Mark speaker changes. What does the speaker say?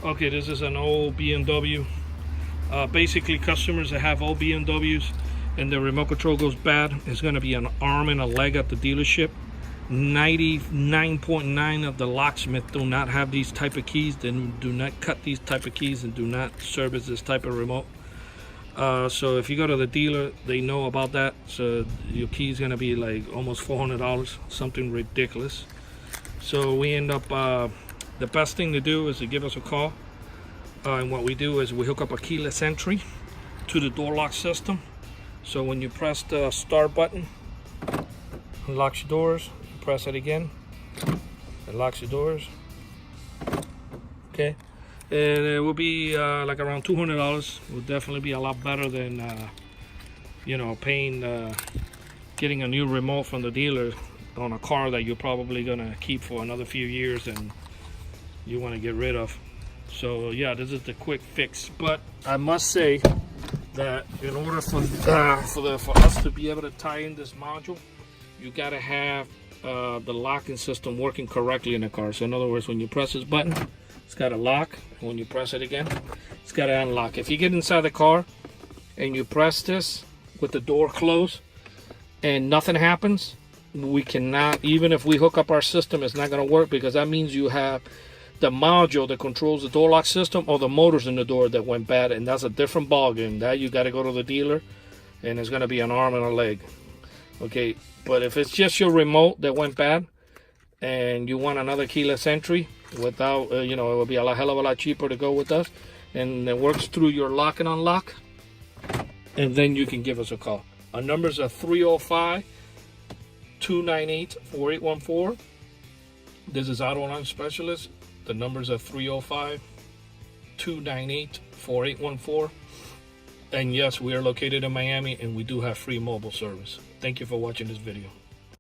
Speaker 1: Okay, this is an old BMW. Basically, customers that have old BMWs and the remote control goes bad, it's going to be an arm and a leg at the dealership. 99.9% of the locksmith do not have these type of keys. They do not cut these type of keys and do not service this type of remote. So if you go to the dealer, they know about that. So your key is going to be like almost $400, something ridiculous. So we end up, the best thing to do is to give us a call. And what we do is we hook up a keyless entry to the door lock system. So when you press the start button, it locks your doors. You press it again, it locks your doors. Okay, and it will be like around $200. Will definitely be a lot better than you know, paying getting a new remote from the dealer on a car that you're probably gonna keep for another few years and you want to get rid of. So yeah, this is the quick fix. But I must say that in order for us to be able to tie in this module, you got to have the locking system working correctly in the car. So in other words, when you press this button, it's got to lock. When you press it again, it's got to unlock. If you get inside the car and you press this with the door closed and nothing happens, we cannot, even if we hook up our system, it's not going to work, because that means you have the module that controls the door lock system or the motors in the door that went bad, and that's a different ballgame. That you got to go to the dealer, and it's going to be an arm and a leg. Okay, but if it's just your remote that went bad and you want another keyless entry without, you know, it will be a hell of a lot cheaper to go with us, and it works through your lock and unlock, and then you can give us a call. Our numbers are 305-298-4814. This is Auto Alarm Specialist. The numbers are 305-298-4814. And yes, we are located in Miami, and we do have free mobile service. Thank you for watching this video.